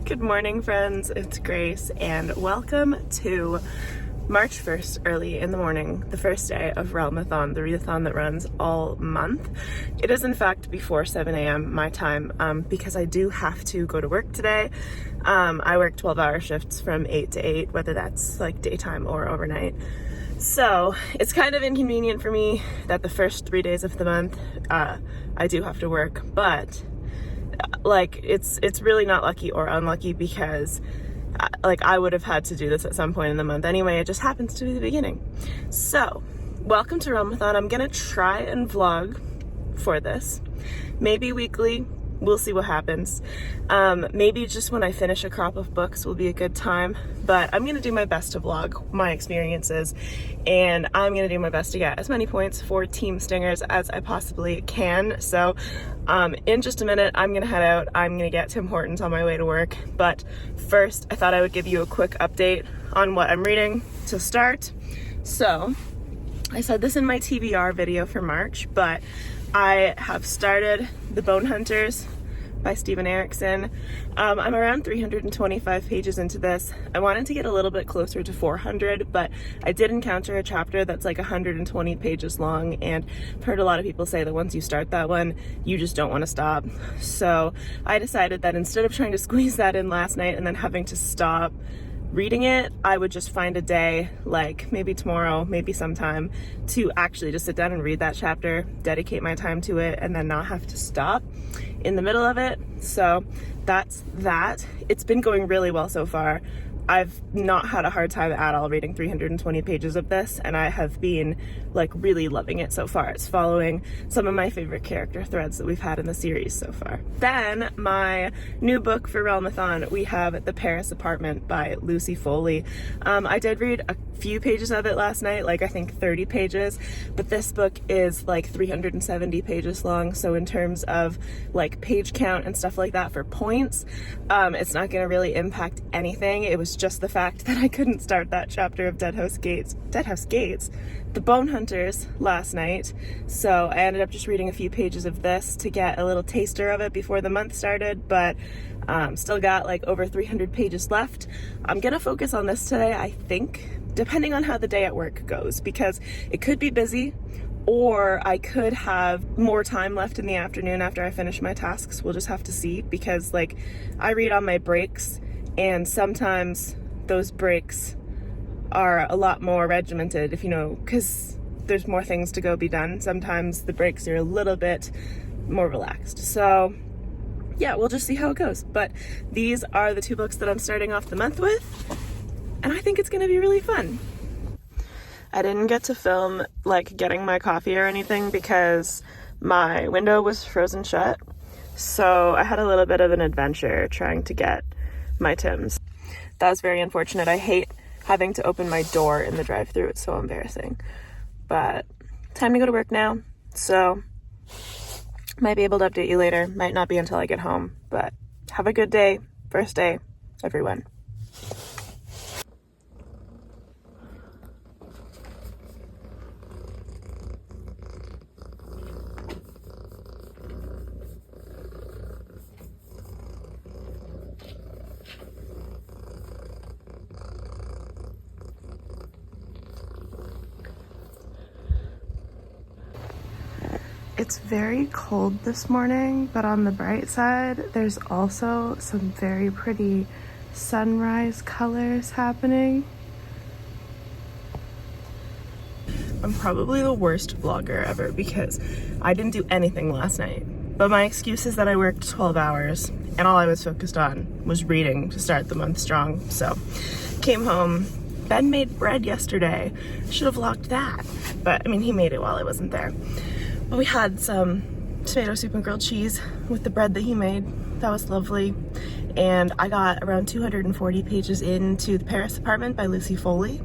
Good morning, friends. It's Grace, and welcome to March 1st, early in the morning, the first day of Realmathon, the readathon that runs all month. It is, in fact, before 7 a.m. my time, because I do have to go to work today. I work 12-hour shifts from 8 to 8, whether that's like daytime or overnight. So it's kind of inconvenient for me that the first 3 days of the month, I do have to work, but like it's really not lucky or unlucky because like I would have had to do this at some point in the month anyway. It just happens to be the beginning. So welcome to Realmathon. I'm gonna try and vlog for this, maybe weekly. We'll see what happens. Maybe just when I finish a crop of books will be a good time, but I'm gonna do my best to vlog my experiences, and I'm gonna do my best to get as many points for Team Stingers as I possibly can. So in just a minute, I'm gonna head out. I'm gonna get Tim Hortons on my way to work, but first I thought I would give you a quick update on what I'm reading to start. So I said this in my TBR video for March, but I have started The Bone Hunters by Steven Erikson. I'm around 325 pages into this. I wanted to get a little bit closer to 400, but I did encounter a chapter that's like 120 pages long, and I've heard a lot of people say that once you start that one, you just don't want to stop. So I decided that instead of trying to squeeze that in last night and then having to stop reading it, I would just find a day, like maybe tomorrow, maybe sometime, to actually just sit down and read that chapter, dedicate my time to it, and then not have to stop in the middle of it. So that's that. It's been going really well so far. I've not had a hard time at all reading 320 pages of this, and I have been like really loving it so far. It's following some of my favorite character threads that we've had in the series so far. Then my new book for Realmathon, we have The Paris Apartment by Lucy Foley. I did read a few pages of it last night, like I think 30 pages, but this book is like 370 pages long, so in terms of like page count and stuff like that for points, it's not going to really impact anything. It was just the fact that I couldn't start that chapter of Dead House Gates, The Bone Hunters last night, so I ended up just reading a few pages of this to get a little taster of it before the month started, but still got like over 300 pages left. I'm gonna focus on this today, I think, depending on how the day at work goes, because it could be busy, or I could have more time left in the afternoon after I finish my tasks. We'll just have to see, because like I read on my breaks, and sometimes those breaks are a lot more regimented, if you know, because there's more things to go be done. Sometimes the breaks are a little bit more relaxed. So yeah, we'll just see how it goes. But these are the two books that I'm starting off the month with, and I think it's gonna be really fun. I didn't get to film like getting my coffee or anything because my window was frozen shut, so I had a little bit of an adventure trying to get my Tims. That was very unfortunate. I hate having to open my door in the drive-thru. It's so embarrassing. But time to go to work now, so might be able to update you later. Might not be until I get home, but have a good day. First day, everyone. It's very cold this morning, but on the bright side, there's also some very pretty sunrise colors happening. I'm probably the worst vlogger ever because I didn't do anything last night, but my excuse is that I worked 12 hours and all I was focused on was reading to start the month strong. So came home. Ben made bread yesterday. Should have vlogged that, but I mean, he made it while I wasn't there. We had some tomato soup and grilled cheese with the bread that he made. That was lovely. And I got around 240 pages into The Paris Apartment by Lucy Foley.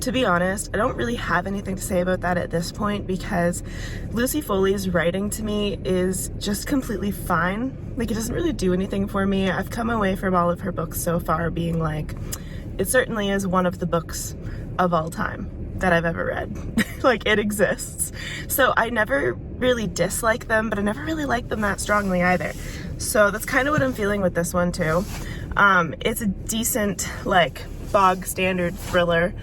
To be honest, I don't really have anything to say about that at this point because Lucy Foley's writing to me is just completely fine. Like, it doesn't really do anything for me. I've come away from all of her books so far being like, it certainly is one of the books of all time that I've ever read. Like, it exists. So I never really dislike them, but I never really liked them that strongly either. So that's kind of what I'm feeling with this one too. It's a decent, like, bog standard thriller.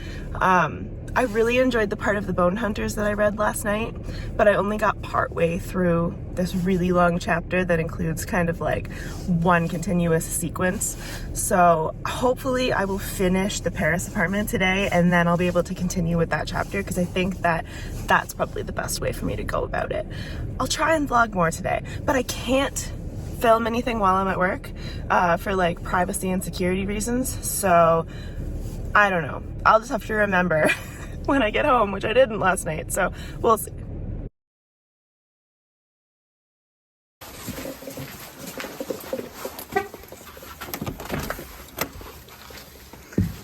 I really enjoyed the part of the Bone Hunters that I read last night, but I only got partway through this really long chapter that includes kind of like one continuous sequence. So hopefully I will finish the Paris apartment today, and then I'll be able to continue with that chapter, because I think that that's probably the best way for me to go about it. I'll try and vlog more today, but I can't film anything while I'm at work for like privacy and security reasons. So I don't know. I'll just have to remember when I get home, which I didn't last night. So we'll see.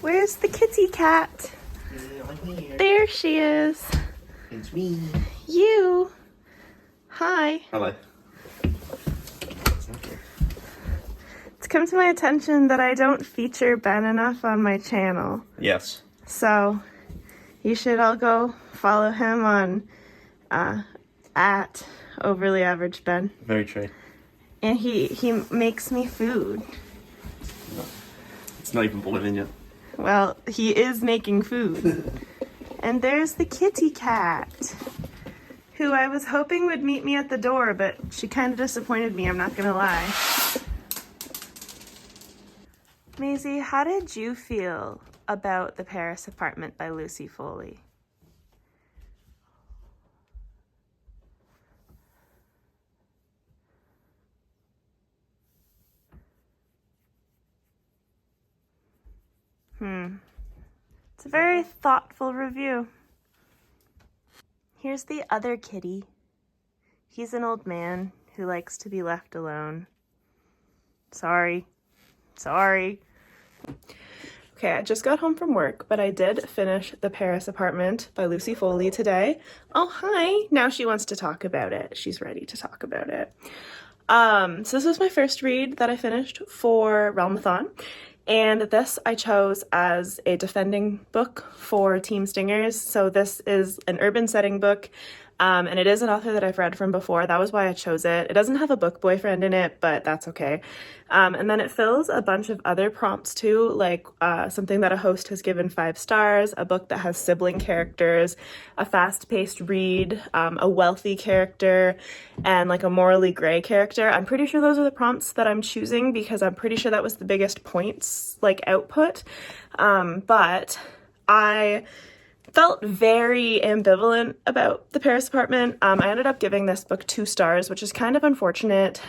Where's the kitty cat? There she is. It's me. You. Hi. Hello. It's come to my attention that I don't feature Ben enough on my channel. Yes. So you should all go follow him on at Overly Average Ben. Very true. And he makes me food. It's not even boiling yet. Well, he is making food. And there's the kitty cat, who I was hoping would meet me at the door, but she kind of disappointed me, I'm not gonna lie. Maisie, how did you feel about The Paris Apartment by Lucy Foley? It's a very thoughtful review. Here's the other kitty. He's an old man who likes to be left alone. Sorry. Okay, I just got home from work, but I did finish The Paris Apartment by Lucy Foley today. Oh, hi. Now she wants to talk about it. She's ready to talk about it. So this was my first read that I finished for Realmathon. And this I chose as a defending book for Team Stingers. So this is an urban setting book, and it is an author that I've read from before. That was why I chose it. It doesn't have a book boyfriend in it, but that's okay. And then it fills a bunch of other prompts too, like something that a host has given 5 stars, a book that has sibling characters, a fast-paced read, a wealthy character, and like a morally gray character. I'm pretty sure those are the prompts that I'm choosing, because I'm pretty sure that was the biggest points like output. But I felt very ambivalent about The Paris Apartment. I ended up giving this book 2 stars, which is kind of unfortunate.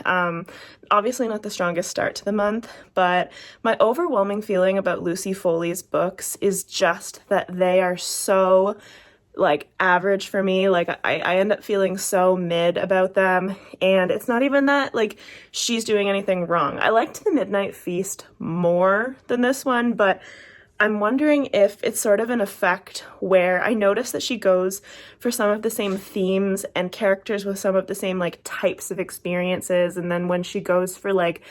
Obviously not the strongest start to the month, but my overwhelming feeling about Lucy Foley's books is just that they are so like average for me. Like I end up feeling so mid about them, and it's not even that like she's doing anything wrong. I liked The Midnight Feast more than this one, but I'm wondering if it's sort of an effect where I notice that she goes for some of the same themes and characters with some of the same like types of experiences, and then when she goes for like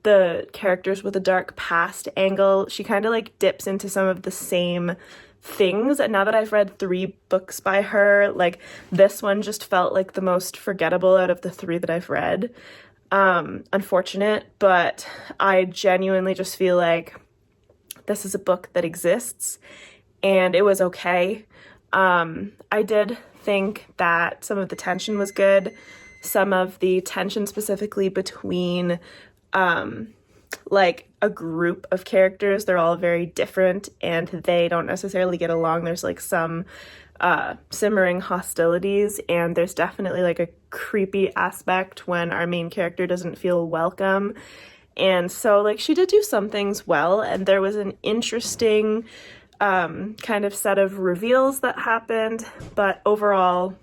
the characters with a dark past angle, she kind of like dips into some of the same things. And now that I've read 3 books by her, like this one just felt like the most forgettable out of the 3 that I've read. Unfortunate, but I genuinely just feel like this is a book that exists, and it was okay. I did think that some of the tension was good. Some of the tension specifically between like a group of characters, they're all very different and they don't necessarily get along. There's like some simmering hostilities, and there's definitely like a creepy aspect when our main character doesn't feel welcome. And so like she did do some things well, and there was an interesting kind of set of reveals that happened, but overall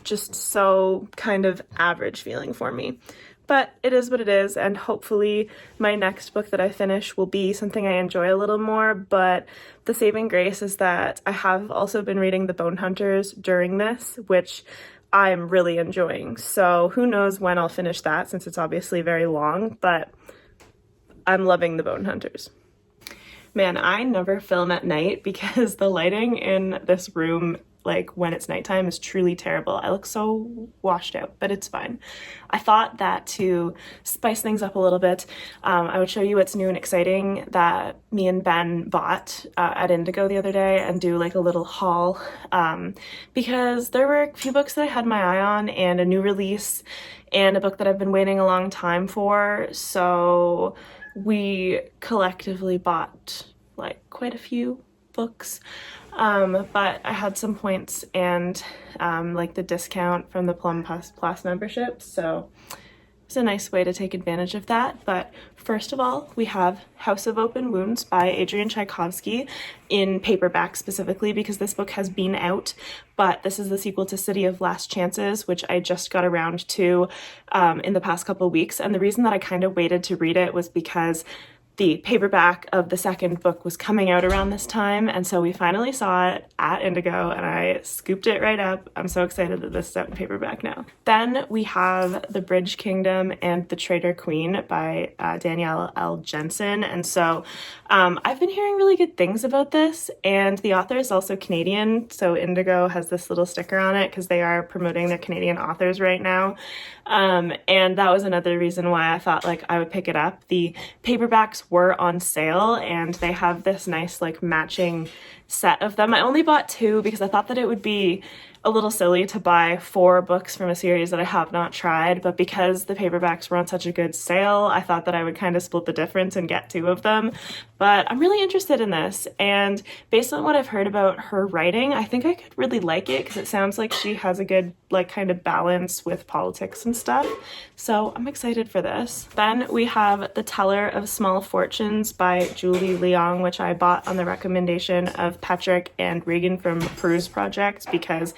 just so kind of average feeling for me. But it is what it is, and hopefully my next book that I finish will be something I enjoy a little more. But the saving grace is that I have also been reading The Bone Hunters during this, which I'm really enjoying. So who knows when I'll finish that, since it's obviously very long, but I'm loving The Bone Hunters. Man, I never film at night because the lighting in this room like when it's nighttime is truly terrible. I look so washed out, but it's fine. I thought that to spice things up a little bit, I would show you what's new and exciting that me and Ben bought at Indigo the other day and do like a little haul, because there were a few books that I had my eye on and a new release and a book that I've been waiting a long time for, so we collectively bought like quite a few books, but I had some points and like the discount from the Plum Plus membership, so it's a nice way to take advantage of that. But first of all, we have House of Open Wounds by Adrian Tchaikovsky in paperback specifically because this book has been out, but this is the sequel to City of Last Chances, which I just got around to in the past couple weeks. And the reason that I kind of waited to read it was because the paperback of the second book was coming out around this time, and so we finally saw it at Indigo and I scooped it right up. I'm so excited that this is out in paperback now. Then we have The Bridge Kingdom and The Traitor Queen by Danielle L. Jensen, and so I've been hearing really good things about this, and the author is also Canadian, so Indigo has this little sticker on it because they are promoting their Canadian authors right now, and that was another reason why I thought like I would pick it up. The paperbacks were on sale and they have this nice like matching set of them. I only bought 2 because I thought that it would be a little silly to buy 4 books from a series that I have not tried, but because the paperbacks were on such a good sale, I thought that I would kind of split the difference and get 2 of them. But I'm really interested in this, and based on what I've heard about her writing, I think I could really like it because it sounds like she has a good like kind of balance with politics and stuff. So I'm excited for this. Then we have The Teller of Small Fortunes by Julie Leong, which I bought on the recommendation of Patrick and Regan from Peruse Project because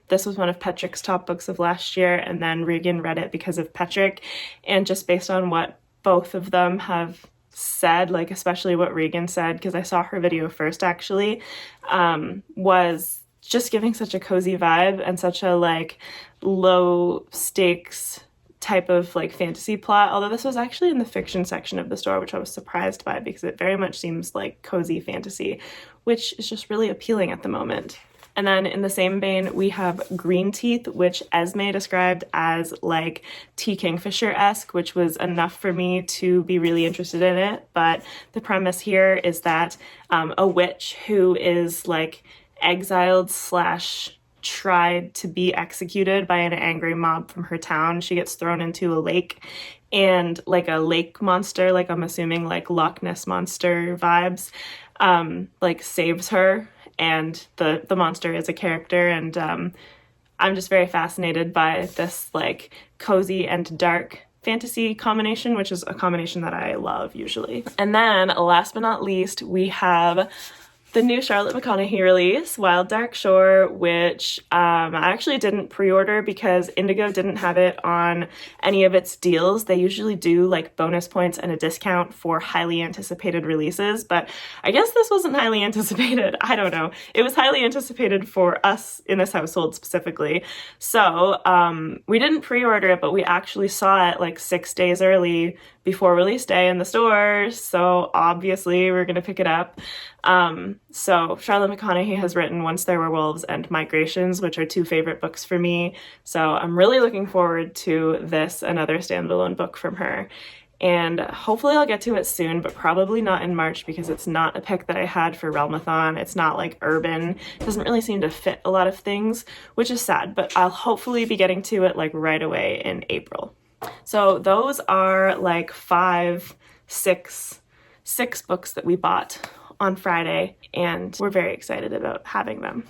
this was one of Patrick's top books of last year, and then Regan read it because of Patrick, and just based on what both of them have said, like especially what Regan said, because I saw her video first actually, was just giving such a cozy vibe and such a like low stakes type of like fantasy plot, although this was actually in the fiction section of the store, which I was surprised by because it very much seems like cozy fantasy, which is just really appealing at the moment. And then in the same vein, we have Green Teeth, which Esme described as like T. Kingfisher-esque, which was enough for me to be really interested in it. But the premise here is that a witch who is like exiled / tried to be executed by an angry mob from her town, she gets thrown into a lake, and like a lake monster, like I'm assuming like Loch Ness monster vibes, like saves her. And the monster is a character, and I'm just very fascinated by this like cozy and dark fantasy combination, which is a combination that I love usually. And then last but not least, we have the new Charlotte McConaughey release, Wild Dark Shore, which I actually didn't pre-order because Indigo didn't have it on any of its deals. They usually do like bonus points and a discount for highly anticipated releases, but I guess this wasn't highly anticipated. I don't know. It was highly anticipated for us in this household specifically. So we didn't pre-order it, but we actually saw it like 6 days early before release day in the stores, so obviously we're gonna pick it up. So Charlotte McConaughey has written Once There Were Wolves and Migrations, which are 2 favorite books for me, so I'm really looking forward to this, another standalone book from her. And hopefully I'll get to it soon, but probably not in March because it's not a pick that I had for Realmathon. It's not like urban. It doesn't really seem to fit a lot of things, which is sad, but I'll hopefully be getting to it like right away in April. So those are like 6 books that we bought on Friday, and we're very excited about having them.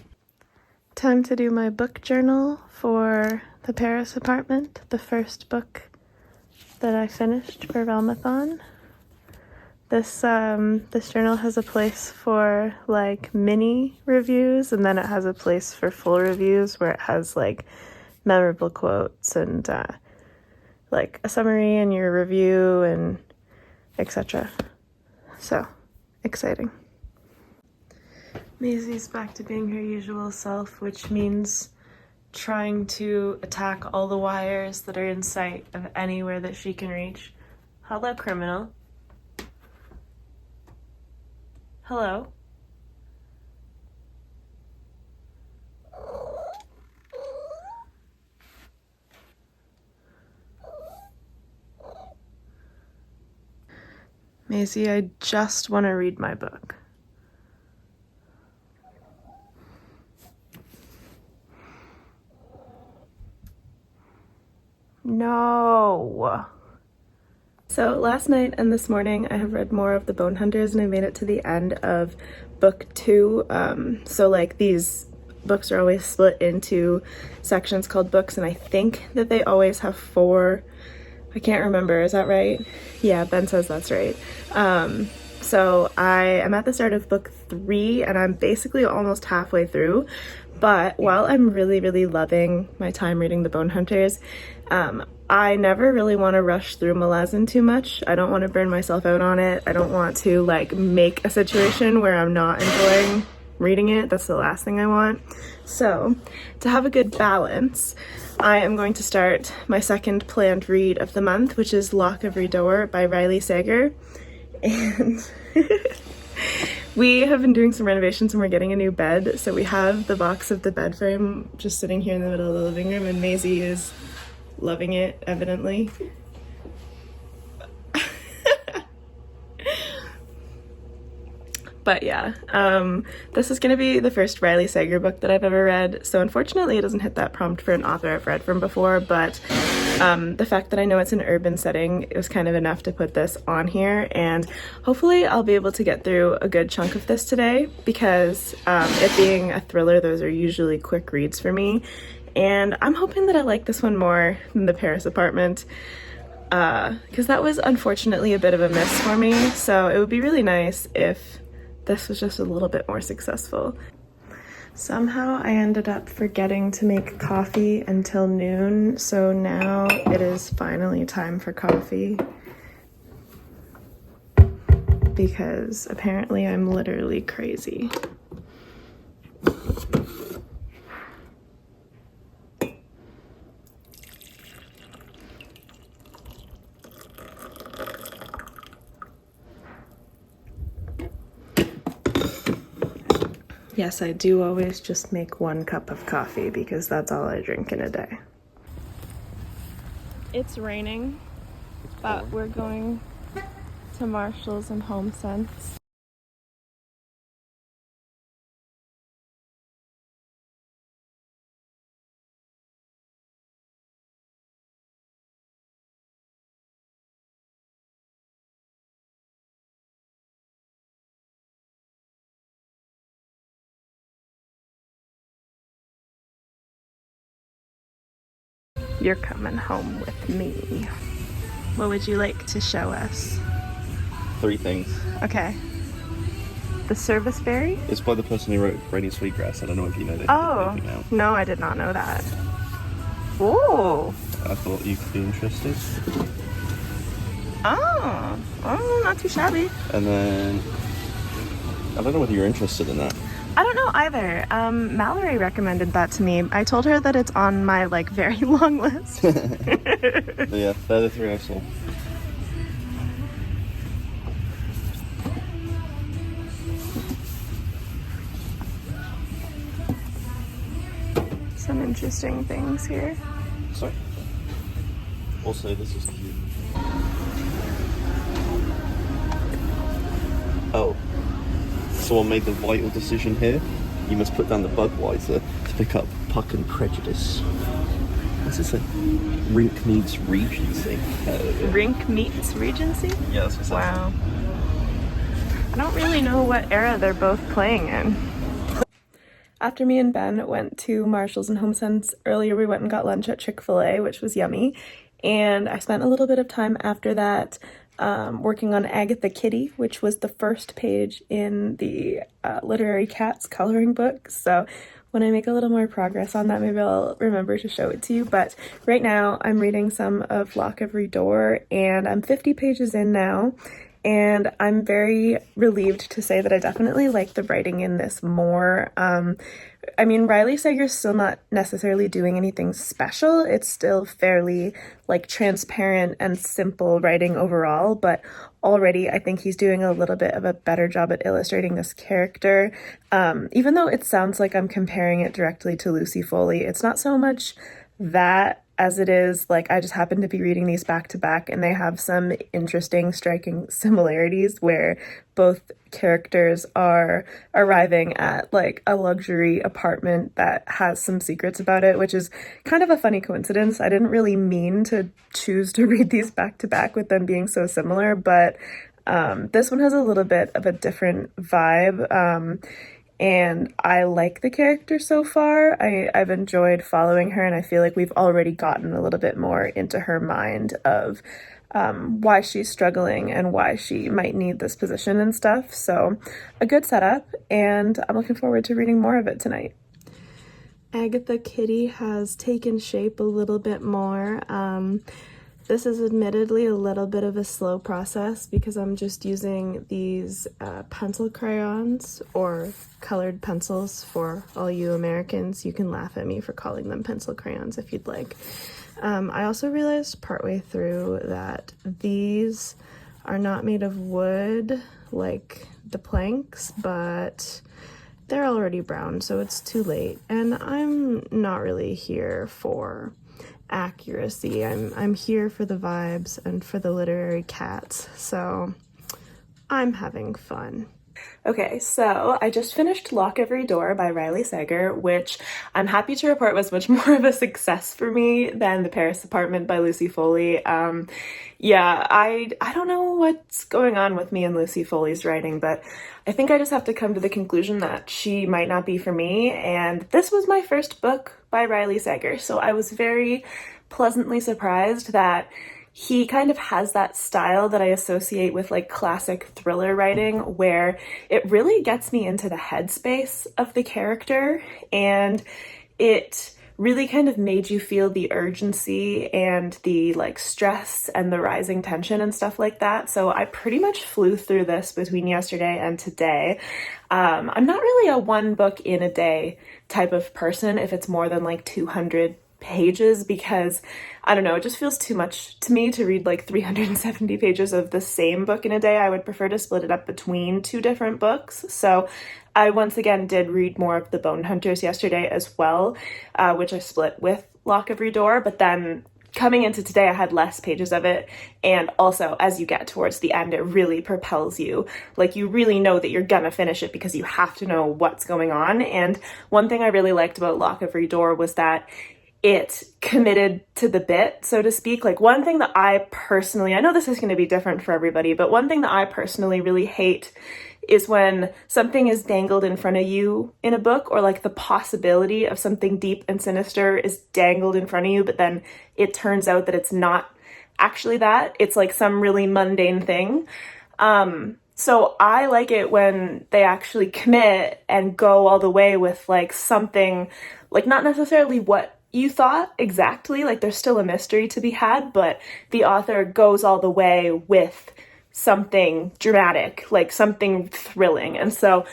Time to do my book journal for the Paris apartment, the first book that I finished for Realmathon. This journal has a place for like mini reviews, and then it has a place for full reviews where it has like memorable quotes and like a summary and your review and etc. So exciting. Maisie's back to being her usual self, which means trying to attack all the wires that are in sight of anywhere that she can reach. Hello, criminal. Hello. Maisie, I just want to read my book. No. So last night and this morning I have read more of the Bone Hunters, and I made it to the end of book 2. So like these books are always split into sections called books, and I think that they always have 4. I can't remember, is that right? Yeah, Ben says that's right. So I am at the start of book 3 and I'm basically almost halfway through. But while I'm really loving my time reading the Bone Hunters, I never really want to rush through Malazan too much. I don't want to burn myself out on it. I don't want to like make a situation where I'm not enjoying reading it. That's the last thing I want. So to have a good balance, I am going to start my second planned read of the month, which is Lock of Redor by Riley Sager. And we have been doing some renovations and we're getting a new bed. So we have the box of the bed frame just sitting here in the middle of the living room, and Maisie is loving it, evidently. But yeah, this is going to be the first Riley Sager book that I've ever read, so unfortunately it doesn't hit that prompt for an author I've read from before, but the fact that I know it's an urban setting, it was kind of enough to put this on here, and hopefully I'll be able to get through a good chunk of this today, because it being a thriller, those are usually quick reads for me, and I'm hoping that I like this one more than The Paris Apartment, because that was unfortunately a bit of a miss for me, so it would be really nice if this was just a little bit more successful. Somehow I ended up forgetting to make coffee until noon, so now it is finally time for coffee. Because apparently I'm literally crazy. Yes, I do always just make 1 cup of coffee because that's all I drink in a day. It's raining, but we're going to Marshalls and HomeSense. You're coming home with me. What would you like to show us? 3 things. Okay. The Service Berry? It's by the person who wrote Rainy Sweetgrass. I don't know if you know that. Oh, no, I did not know that. Ooh. I thought you could be interested. Oh, not too shabby. And then, I don't know whether you're interested in that. I don't know either. Mallory recommended that to me. I told her that it's on my like very long list. But yeah, they're the 3 I saw. Some interesting things here. Sorry. Also, this is cute. Oh. Someone made the vital decision here. You must put down the Budweiser to pick up Puck and Prejudice. What's this like? Rink meets Regency. Rink meets Regency? Yeah, that's what it says. Wow. I don't really know what era they're both playing in. After me and Ben went to Marshalls and HomeSense earlier, we went and got lunch at Chick-fil-A, which was yummy. And I spent a little bit of time after that working on Agatha Kitty, which was the first page in the Literary Cats coloring book. So when I make a little more progress on that, maybe I'll remember to show it to you. But right now I'm reading some of Lock of Redor, and I'm 50 pages in now. And I'm very relieved to say that I definitely like the writing in this more. I mean, Riley Sager's still not necessarily doing anything special. It's still fairly like transparent and simple writing overall, but already I think he's doing a little bit of a better job at illustrating this character. Even though it sounds like I'm comparing it directly to Lucy Foley, it's not so much that. as it is, like, I just happen to be reading these back to back, and they have some interesting, striking similarities where both characters are arriving at like a luxury apartment that has some secrets about it, which is kind of a funny coincidence. I didn't really mean to choose to read these back to back with them being so similar, but this one has a little bit of a different vibe. And I like the character so far. I've enjoyed following her, and I feel like we've already gotten a little bit more into her mind of why she's struggling and why she might need this position and stuff. So a good setup, and I'm looking forward to reading more of it tonight. Agatha Kitty has taken shape a little bit more. This is admittedly a little bit of a slow process because I'm just using these pencil crayons, or colored pencils for all you Americans. You can laugh at me for calling them pencil crayons if you'd like. I also realized partway through that these are not made of wood like the planks, but they're already brown, so it's too late. And I'm not really here for accuracy. I'm here for the vibes and for the literary cats, so I'm having fun. Okay, so I just finished Lock Every Door by Riley Sager, which I'm happy to report was much more of a success for me than The Paris Apartment by Lucy Foley. Yeah, I don't know what's going on with me and Lucy Foley's writing, but I think I just have to come to the conclusion that she might not be for me, and this was my first book by Riley Sager, so I was very pleasantly surprised that he kind of has that style that I associate with like classic thriller writing, where it really gets me into the headspace of the character, and it really kind of made you feel the urgency and the like stress and the rising tension and stuff like that. So I pretty much flew through this between yesterday and today. I'm not really a one book in a day type of person if it's more than like 200 pages, because I don't know, it just feels too much to me to read like 370 pages of the same book in a day. I would prefer to split it up between two different books. So I once again did read more of The Bone Hunters yesterday as well, which I split with Lock Every Door, but then coming into today I had less pages of it, and also as you get towards the end it really propels you. Like, you really know that you're gonna finish it because you have to know what's going on. And one thing I really liked about Lock Every Door was that it committed to the bit, so to speak. Like, one thing that I personally, I know this is going to be different for everybody, but one thing that I personally really hate is when something is dangled in front of you in a book, or like the possibility of something deep and sinister is dangled in front of you, but then it turns out that it's not actually that. It's like some really mundane thing. So I like it when they actually commit and go all the way with like something, like not necessarily what you thought exactly, like there's still a mystery to be had, but the author goes all the way with something dramatic, like something thrilling. And so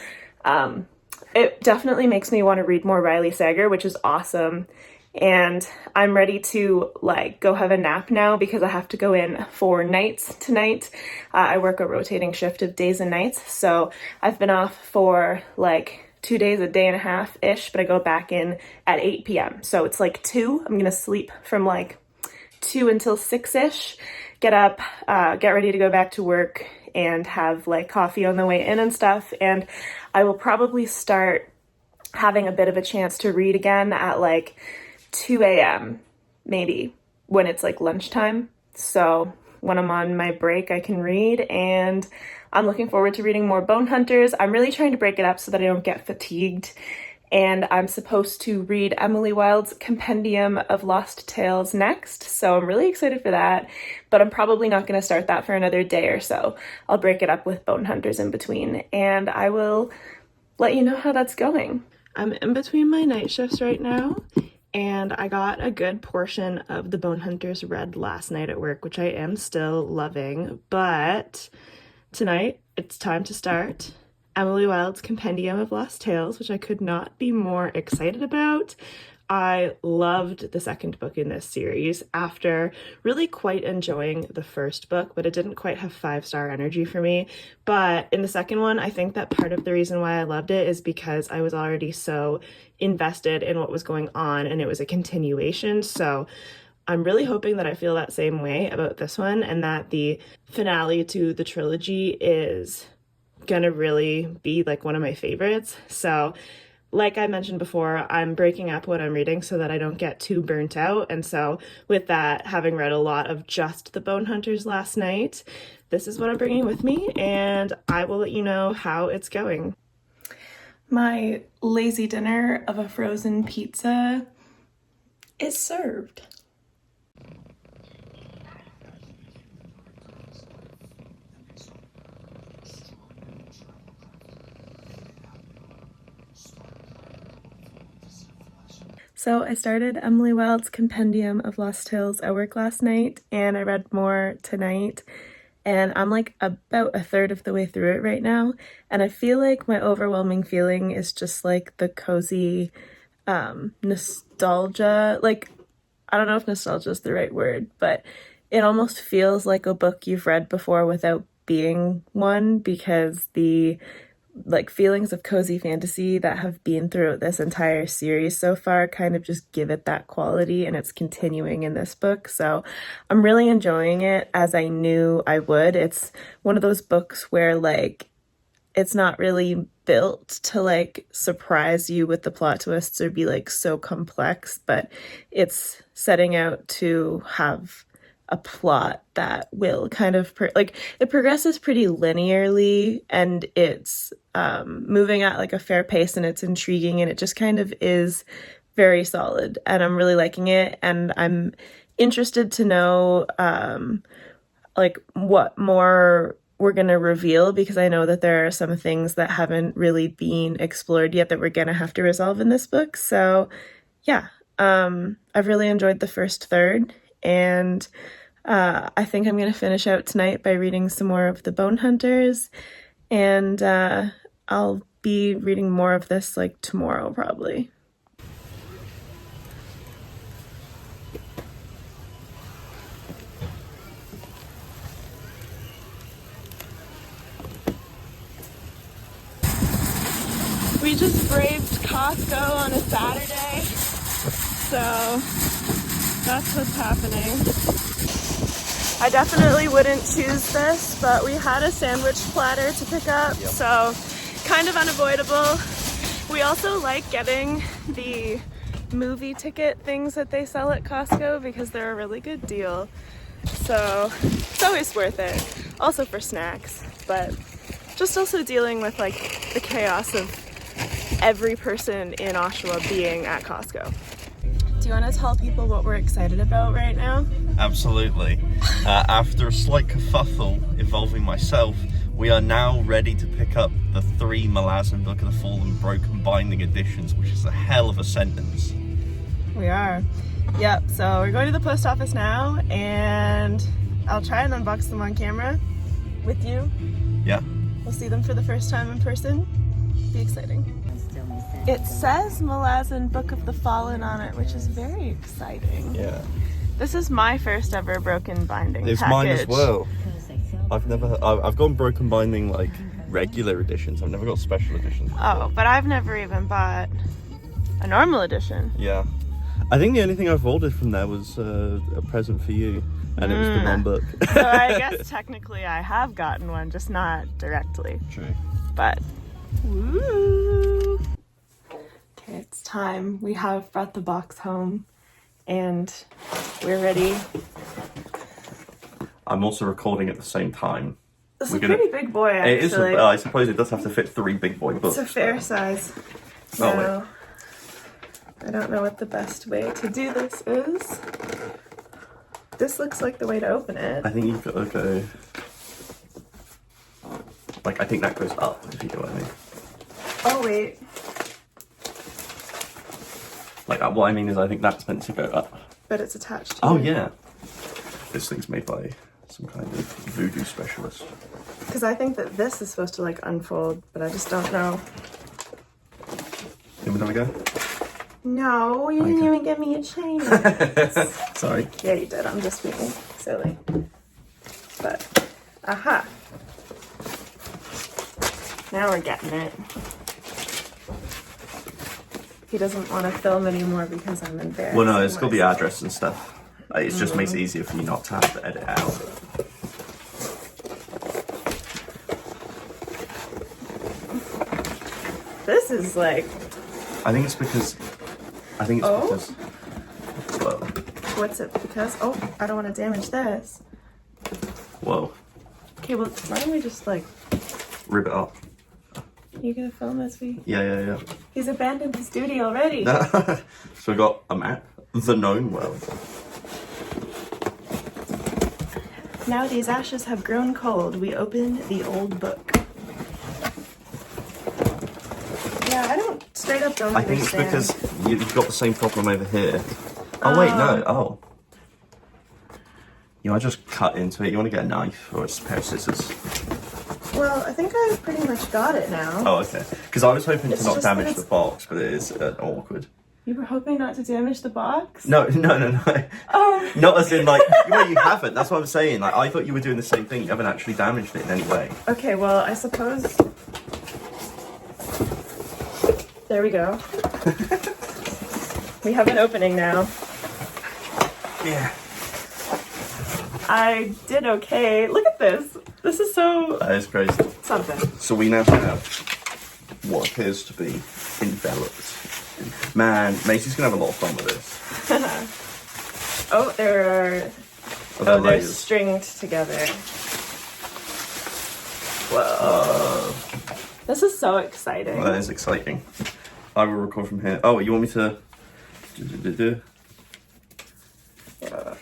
it definitely makes me want to read more Riley Sager, which is awesome. And I'm ready to like go have a nap now because I have to go in for nights tonight. I work a rotating shift of days and nights, so I've been off for like 2 days, a day and a half ish, but I go back in at 8 p.m. So it's like 2. I'm gonna sleep from like 2 until 6-ish, get up, get ready to go back to work and have like coffee on the way in and stuff. And I will probably start having a bit of a chance to read again at like 2 a.m. maybe, when it's like lunchtime. So when I'm on my break, I can read, and I'm looking forward to reading more Bone Hunters. I'm really trying to break it up so that I don't get fatigued. And I'm supposed to read Emily Wilde's Compendium of Lost Tales next, so I'm really excited for that, but I'm probably not going to start that for another day or so. I'll break it up with Bone Hunters in between, and I will let you know how that's going. I'm in between my night shifts right now, and I got a good portion of the Bone Hunters read last night at work, which I am still loving, but tonight it's time to start Emily Wilde's Compendium of Lost Tales, which I could not be more excited about. I loved the second book in this series after really quite enjoying the first book, but it didn't quite have 5-star energy for me. But in the second one, I think that part of the reason why I loved it is because I was already so invested in what was going on, and it was a continuation. So I'm really hoping that I feel that same way about this one, and that the finale to the trilogy is gonna really be like one of my favorites. So like I mentioned before, I'm breaking up what I'm reading so that I don't get too burnt out. And so with that, having read a lot of just the Bone Hunters last night, this is what I'm bringing with me, and I will let you know how it's going. My lazy dinner of a frozen pizza is served. So I started Emily Wilde's Compendium of Lost Tales at work last night, and I read more tonight, and I'm like about a third of the way through it right now, and I feel like my overwhelming feeling is just like the cozy nostalgia. Like, I don't know if nostalgia is the right word, but it almost feels like a book you've read before without being one, because the like feelings of cozy fantasy that have been throughout this entire series so far kind of just give it that quality, and it's continuing in this book. So I'm really enjoying it, as I knew I would. It's one of those books where like it's not really built to like surprise you with the plot twists or be like so complex, but it's setting out to have a plot that will kind of like it progresses pretty linearly, and it's moving at like a fair pace, and it's intriguing, and it just kind of is very solid, and I'm really liking it. And I'm interested to know like what more we're gonna reveal, because I know that there are some things that haven't really been explored yet that we're gonna have to resolve in this book. So yeah, I've really enjoyed the first third, and I think I'm going to finish out tonight by reading some more of the Bone Hunters, and I'll be reading more of this like tomorrow probably. We just braved Costco on a Saturday, so that's what's happening. I definitely wouldn't choose this, but we had a sandwich platter to pick up, so kind of unavoidable. We also like getting the movie ticket things that they sell at Costco because they're a really good deal. So it's always worth it. Also for snacks, but just also dealing with like the chaos of every person in Oshawa being at Costco. Do you want to tell people what we're excited about right now? Absolutely. After a slight kerfuffle involving myself, we are now ready to pick up the 3 Malazan Broken Binding editions, which is a hell of a sentence. We are. Yep, so we're going to the post office now, and I'll try and unbox them on camera with you. Yeah. We'll see them for the first time in person. Be exciting. It says Malazan Book of the Fallen on it, which is very exciting. Yeah. This is my first ever Broken Binding It's package. mine as well. I've gone Broken Binding like regular editions. I've never got special editions. Oh, but I've never even bought a normal edition. Yeah. I think the only thing I've ordered from there was a present for you, and it was the one book. So I guess technically I have gotten one, just not directly. True. But, woo! Okay, it's time. We have brought the box home, and we're ready. I'm also recording at the same time. This is a pretty big boy, actually. It is. I suppose it does have to fit 3 big boy books. It's a fair size. Oh, So, I don't know what the best way to do this is. This looks like the way to open it. I think you've got to go... Like, I think that goes up, if you know what I mean. Oh, wait. Like, what I mean is I think that's meant to go up. But it's attached to Oh, it. yeah. This thing's made by some kind of voodoo specialist. Because I think that this is supposed to, like, unfold, but I just don't know. Give me another go? No, you didn't even give me a chance. Sorry. Yeah, you did. I'm just being silly. But, aha. Now we're getting it. He doesn't want to film anymore because I'm embarrassed. Well, no, it's got the address and stuff. It just makes it easier for you not to have to edit out. This is like... I think it's because... Whoa. What's it because? Oh, I don't want to damage this. Whoa. Okay, well, why don't we just like... Rip it up. You gonna film as we... Yeah. He's abandoned his duty already. So we got a map. The known world. Now these ashes have grown cold. We open the old book. Yeah, I don't don't I think understand. it's because you've got the same problem over here. Oh wait, no. Oh. You want to just cut into it? You want to get a knife or just a pair of scissors? Well, I think I pretty much got it now. Oh, okay. Because I was hoping It's to not just damage that the it's- box, but it is awkward. You were hoping not to damage the box? No. Oh. Not as in like, well, you haven't. That's what I'm saying. Like, I thought you were doing the same thing. You haven't actually damaged it in any way. Okay, well, I suppose... There we go. We have an opening now. Yeah. I did okay. Look at this. This is so... That is crazy. something. So we now have what appears to be enveloped. Man, Macy's gonna have a lot of fun with this. Oh, there are... They're they're layers. stringed together. Whoa. This is so exciting. Well, that is exciting. I will record from here. Oh, you want me to... Yeah.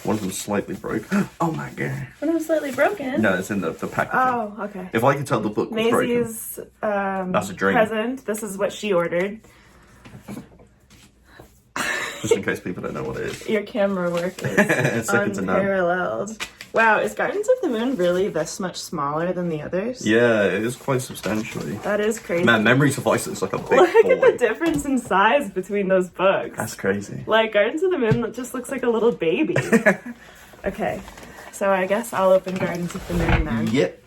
One of them's slightly broke. Oh my god. One of them slightly broken. No, it's in the packaging. Oh, okay. If I could tell the book was broken. Maisie's That's a dream. present. This is what she ordered. Just in case people don't know what it is. Your camera work is It's second to none. unparalleled. Wow, is Gardens of the Moon really this much smaller than the others? Yeah, it is quite substantially. That is crazy. Man, Memories of Ice looks like a big Look boy. at the difference in size between those books. That's crazy. Like, Gardens of the Moon just looks like a little baby. Okay, so I guess I'll open Gardens of the Moon then. Yep.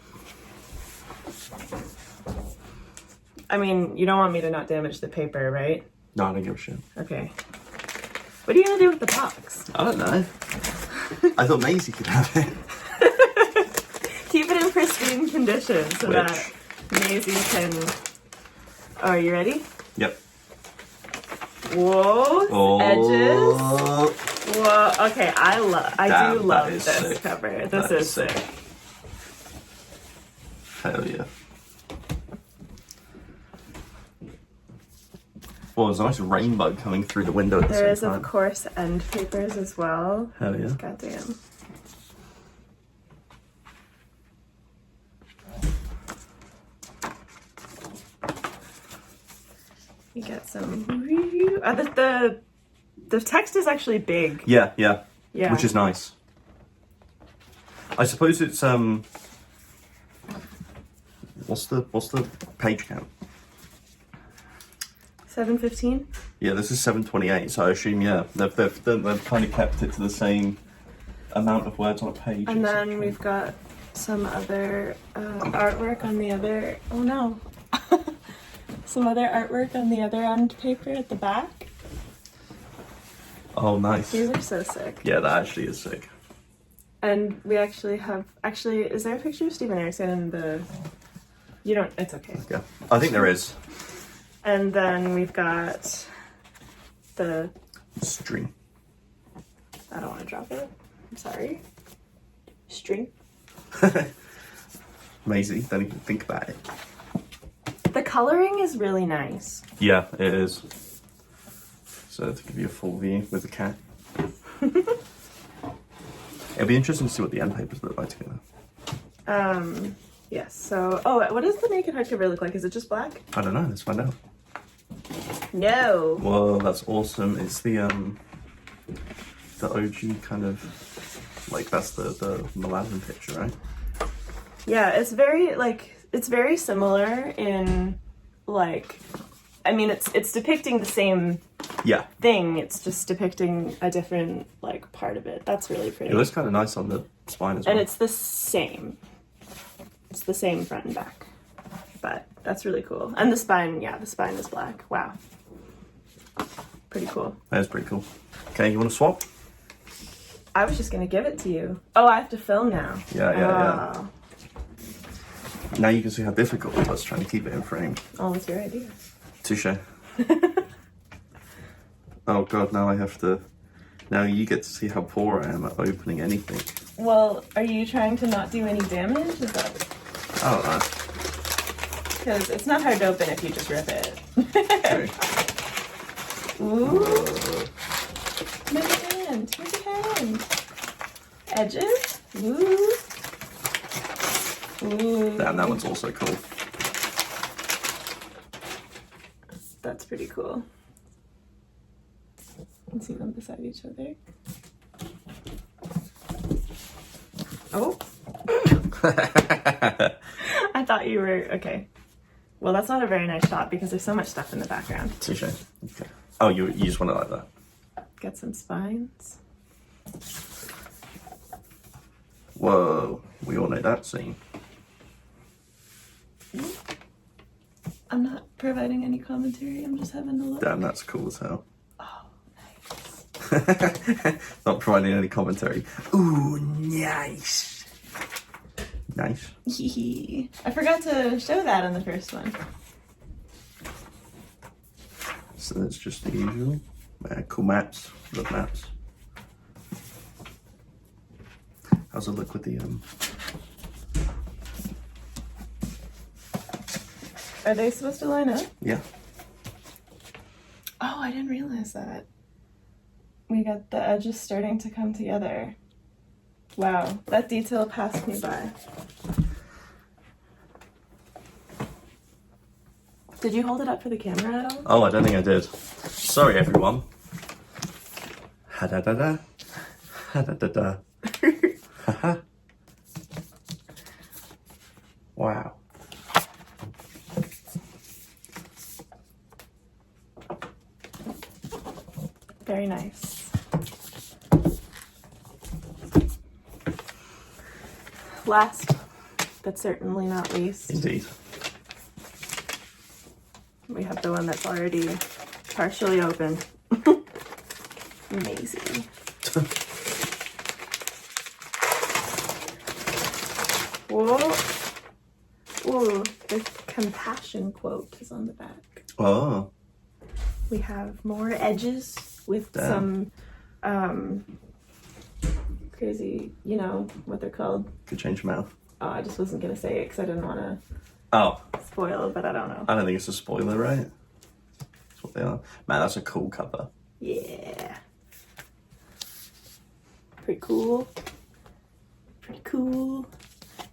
I mean, you don't want me to not damage the paper, right? No, I don't give a shit. Okay. What are you gonna do with the box? I don't know. I thought Maisie could have it. Keep it in pristine condition so that Maisie can... Oh, are you ready? Yep. Whoa, edges. Oh. Whoa, okay, I Damn, do that love is this sick. cover. This That is is sick. sick. Hell yeah. Well, there's a nice rainbow coming through the window at the There is, same of time. course, end papers as well. Hell yeah. Goddamn. You get some... the text is actually big. Yeah. Yeah. Which is nice. I suppose it's what's the page count? 715? Yeah, this is 728, so I assume they've kind of kept it to the same amount of words on a page. And then essentially. we've got some other artwork on the other... Oh no. Some other artwork on the other end paper at the back. Oh, nice. These are so sick. Yeah, that actually is sick. And we actually have... Actually, is there a picture of Steven Erikson in the... You don't... It's okay. Yeah, I think there is. And then we've got the... String. I don't want to drop it. I'm sorry. String. Maisie, don't even think about it. The coloring is really nice. Yeah, it is. So to give you a full view with the cat. It'll be interesting to see what the end papers look like together. Yes, so... Oh, what does the naked hardcover look like? Is it just black? I don't know, let's find out. No. Whoa, that's awesome. It's the OG kind of, like, that's the Malazan picture, right? Yeah, it's very, like, it's very similar in, like... I mean, it's depicting the same Yeah. thing. It's just depicting a different, like, part of it. That's really pretty. It looks kind of nice on the spine as well. And it's the same. It's the same front and back. But that's really cool. And the spine, yeah, the spine is black. Wow. pretty cool. That is pretty cool. Okay, you want to swap? I was just gonna give it to you. Oh, I have to film now. Yeah. Now you can see how difficult it was trying to keep it in frame. Oh, it's your idea. Touche. Oh god, now I have to... Now you get to see how poor I am at opening anything. Well, are you trying to not do any damage? Is that... I don't know. Because it's not hard to open if you just rip it. Okay. Ooh. Make a hand. Make a hand. Edges. Ooh. Ooh. Damn, that one's also cool. That's pretty cool. You can see them beside each other. Oh. I thought you were... Okay. Well, that's not a very nice shot because there's so much stuff in the background. Touche. Okay. Oh, you just want it like that? Get some spines. Whoa. We all know that scene. I'm not providing any commentary. I'm just having a look. Damn, that's cool as hell. Oh, nice. Not providing any commentary. Ooh, nice. Nice. I forgot to show that on the first one. So that's just the usual. Cool maps. Love maps. How's it look with the Are they supposed to line up? Yeah. Oh, I didn't realize that. We got the edges starting to come together. Wow, that detail passed me by. Did you hold it up for the camera at all? Oh, I don't think I did. Sorry, everyone. Ha-da-da-da. Ha-da-da-da. Ha-ha. Wow. Very nice. Last, but certainly not least, Indeed. we have the one that's already partially open. Amazing. Whoa. Ooh, the compassion quote is on the back. Oh. We have more edges with Damn. some crazy, you know what they're called. Could change your mouth. Oh, I just wasn't gonna say it because I didn't want to Oh. spoil, but I don't know. I don't think it's a spoiler, right? That's what they are. Man, that's a cool cover. Yeah. Pretty cool. Pretty cool.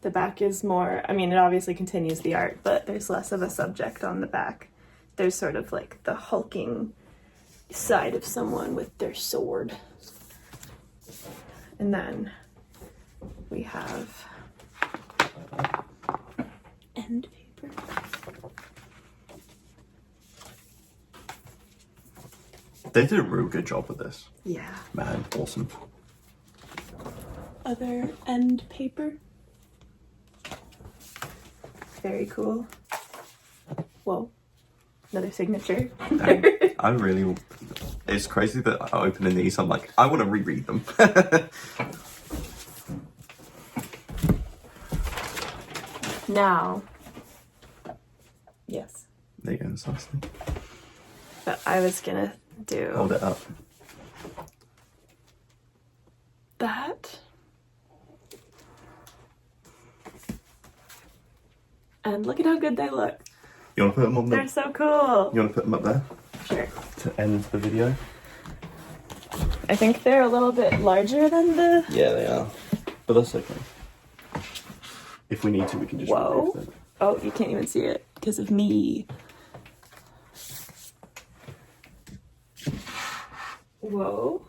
The back is more, I mean, it obviously continues the art, but there's less of a subject on the back. There's sort of like the hulking side of someone with their sword. And then we have end paper. They did a real good job with this. Yeah. Man, awesome. Other end paper. Very cool. Whoa. Another signature. Dang. I really... It's crazy that opening these, I'm like, I want to reread them. Now. Yes. There you go, that's nice. But I was gonna do Hold it up. that. And look at how good they look. You want to put them on They're so cool. You want to put them up there? Sure. To end the video? I think they're a little bit larger than the... Yeah, they are. But that's okay. If we need to, we can just Whoa. remove them. Oh, you can't even see it because of me. Whoa.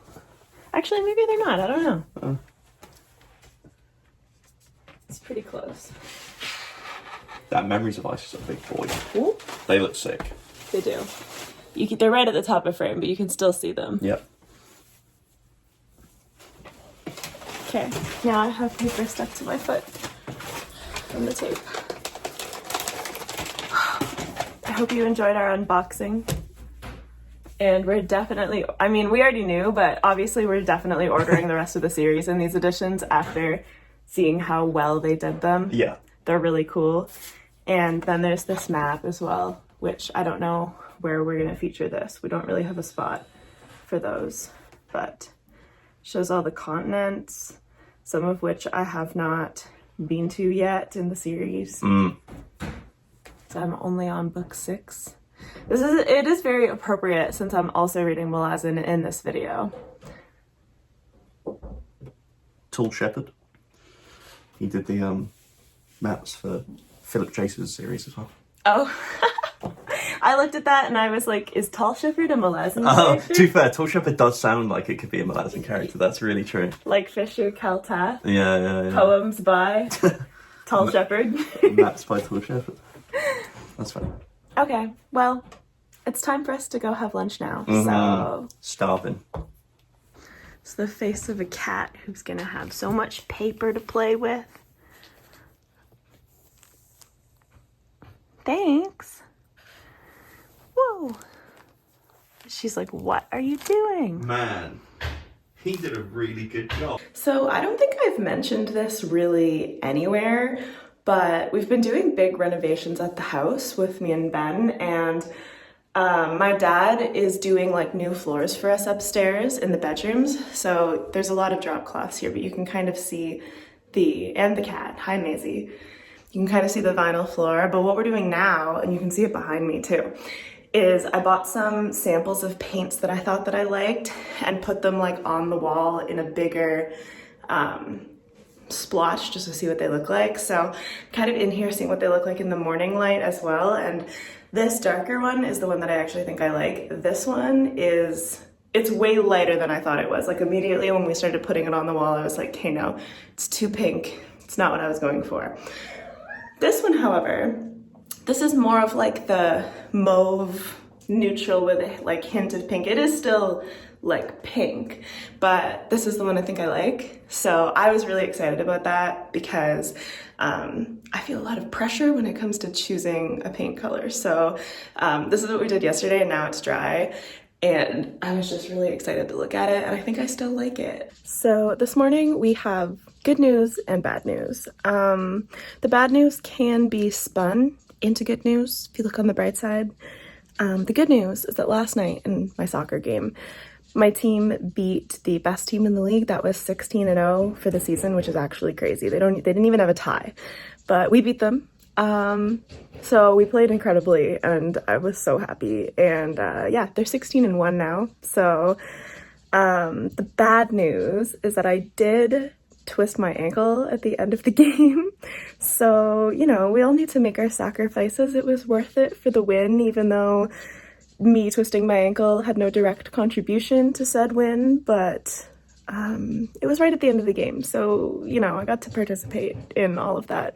Actually, maybe they're not. I don't know. It's pretty close. That memory device is a big boy. Ooh. They look sick. They do. They're right at the top of frame, but you can still see them. Yep. Okay, now I have paper stuck to my foot from the tape. I hope you enjoyed our unboxing. And we're definitely, I mean, we already knew, but obviously we're definitely ordering the rest of the series in these editions after seeing how well they did them. Yeah. They're really cool. And then there's this map as well, which I don't know where we're going to feature this. We don't really have a spot for those, but shows all the continents, some of which I have not been to yet in the series. So I'm only on book 6. It is very appropriate since I'm also reading Malazan in this video. Tall Shepherd. He did the maps for Philip Chase's series as well. Oh, I looked at that and I was like, is Tall Shepherd a Malazan character? To be fair, Tall Shepherd does sound like it could be a Malazan character. That's really true. Like Fisher Kaltath? Yeah. Poems by Tall Shepherd? Maps by Tall Shepherd. That's funny. Okay, well, it's time for us to go have lunch now, so... Starving. It's the face of a cat who's gonna have so much paper to play with. Thanks. Whoa. She's like, what are you doing? Man, he did a really good job. So I don't think I've mentioned this really anywhere, but we've been doing big renovations at the house with me and Ben, and my dad is doing like new floors for us upstairs in the bedrooms. So there's a lot of drop cloths here, but you can kind of see the cat, hi Maisie. You can kind of see the vinyl floor, but what we're doing now, and you can see it behind me too, is I bought some samples of paints that I thought that I liked and put them like on the wall in a bigger splotch just to see what they look like. So kind of in here seeing what they look like in the morning light as well. And this darker one is the one that I actually think I like. This one it's way lighter than I thought it was. Like immediately when we started putting it on the wall, I was like, hey, no, it's too pink. It's not what I was going for. This one, however, this is more of like the mauve neutral with a like hint of pink. It is still like pink, but this is the one I think I like. So I was really excited about that because I feel a lot of pressure when it comes to choosing a paint color. So this is what we did yesterday and now it's dry. And I was just really excited to look at it and I think I still like it. So this morning we have good news and bad news. The bad news can be spun into good news if you look on the bright side. The good news is that last night in my soccer game, my team beat the best team in the league. That was 16-0 for the season, which is actually crazy. They didn't even have a tie, but we beat them. So we played incredibly and I was so happy. And yeah, they're 16-1 now. So the bad news is that I did twist my ankle at the end of the game. So, you know, we all need to make our sacrifices. It was worth it for the win, even though me twisting my ankle had no direct contribution to said win, but it was right at the end of the game. So, you know, I got to participate in all of that.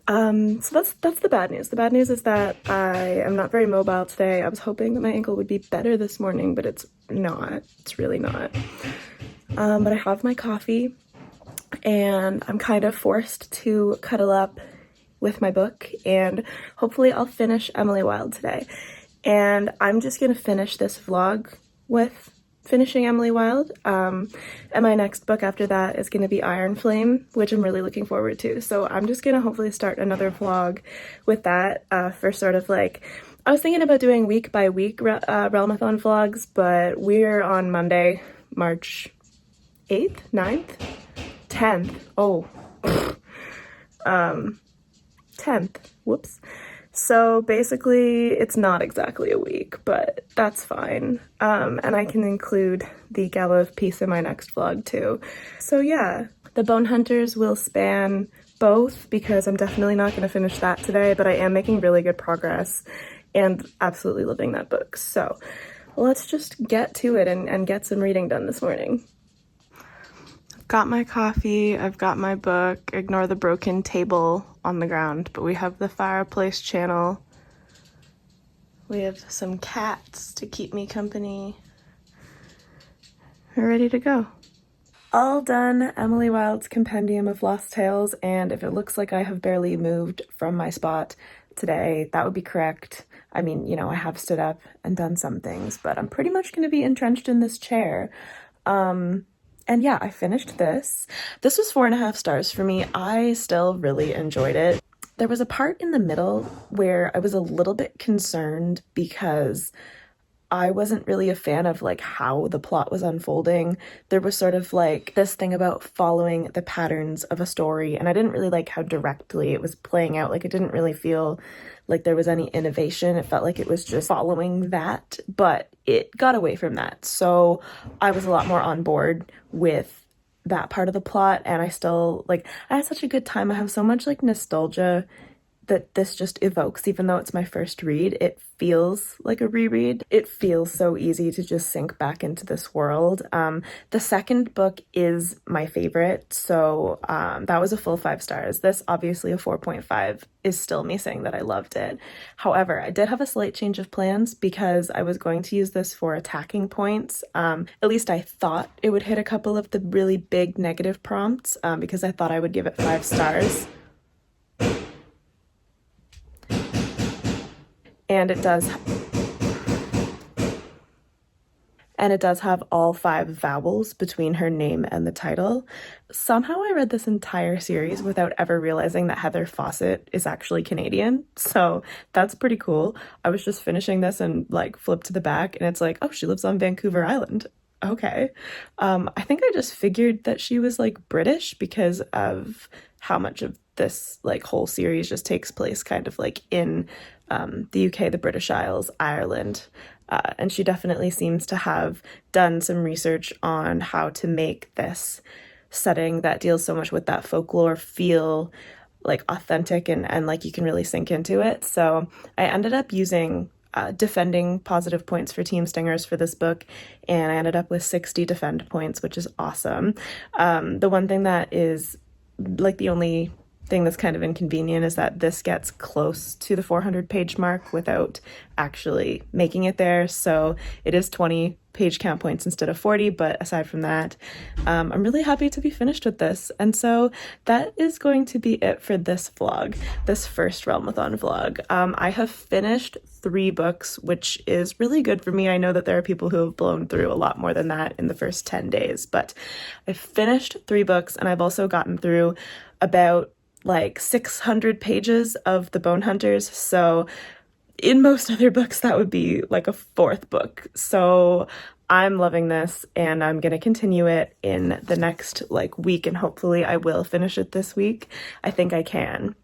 So that's the bad news. The bad news is that I am not very mobile today. I was hoping that my ankle would be better this morning, but it's not. It's really not. But I have my coffee and I'm kind of forced to cuddle up with my book and hopefully I'll finish Emily Wilde today. And I'm just going to finish this vlog with finishing Emily Wilde. And my next book after that is going to be Iron Flame, which I'm really looking forward to. So I'm just going to hopefully start another vlog with that for sort of like, I was thinking about doing week by week Realmathon vlogs, but we're on Monday, March 8th, 9th, 10th. Oh, 10th. Whoops. So basically, it's not exactly a week, but that's fine. And I can include the Gala of Peace in my next vlog too. So yeah, the Bone Hunters will span both because I'm definitely not going to finish that today, but I am making really good progress and absolutely loving that book. So let's just get to it and get some reading done this morning. Got my coffee, I've got my book, ignore the broken table on the ground, but we have the fireplace channel. We have some cats to keep me company. We're ready to go. All done Emily Wilde's Compendium of Lost Tales, and if it looks like I have barely moved from my spot, today. That would be correct. I mean, you know, I have stood up and done some things, but I'm pretty much going to be entrenched in this chair. And yeah, I finished this. This was 4.5 stars for me. I still really enjoyed it. There was a part in the middle where I was a little bit concerned because I wasn't really a fan of like how the plot was unfolding. There was sort of like this thing about following the patterns of a story, and I didn't really like how directly it was playing out. Like, it didn't really feel like there was any innovation. It felt like it was just following that, but it got away from that. So I was a lot more on board with that part of the plot, and I still like, I had such a good time. I have so much like nostalgia that this just evokes. Even though it's my first read, it feels like a reread. It feels so easy to just sink back into this world. The second book is my favorite, so that was a full 5 stars. This, obviously a 4.5, is still me saying that I loved it. However, I did have a slight change of plans because I was going to use this for attacking points. At least I thought it would hit a couple of the really big negative prompts, because I thought I would give it 5 stars. And it does have all 5 vowels between her name and the title. Somehow I read this entire series without ever realizing that Heather Fawcett is actually Canadian, so that's pretty cool. I was just finishing this and like flipped to the back and it's like, oh, she lives on Vancouver Island. Okay. I think I just figured that she was like British because of how much of this like whole series just takes place kind of like in the UK, the British Isles, Ireland, and she definitely seems to have done some research on how to make this setting that deals so much with that folklore feel like authentic and like you can really sink into it. So I ended up using defending positive points for Team Stingers for this book, and I ended up with 60 defend points, which is awesome. The one thing that is like the only thing that's kind of inconvenient is that this gets close to the 400 page mark without actually making it there. So it is 20 page count points instead of 40, but aside from that, I'm really happy to be finished with this. And so that is going to be it for this vlog, this first Realmathon vlog. I have finished 3 books, which is really good for me. I know that there are people who have blown through a lot more than that in the first 10 days, but I finished 3 books, and I've also gotten through about like 600 pages of the Bone Hunters. So in most other books, that would be like a 4th book. So I'm loving this, and I'm going to continue it in the next like week, and hopefully I will finish it this week. I think I can.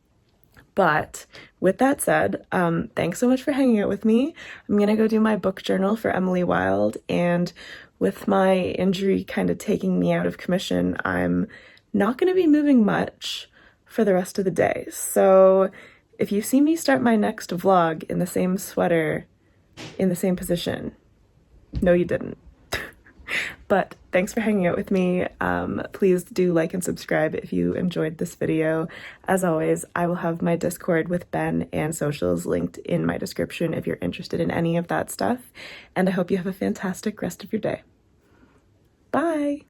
But with that said, thanks so much for hanging out with me. I'm going to go do my book journal for Emily Wilde, and with my injury kind of taking me out of commission, I'm not going to be moving much for the rest of the day. So if you see me start my next vlog in the same sweater, in the same position, no, you didn't. But thanks for hanging out with me. Please do like and subscribe if you enjoyed this video. As always, I will have my Discord with Ben and socials linked in my description if you're interested in any of that stuff. And I hope you have a fantastic rest of your day. Bye!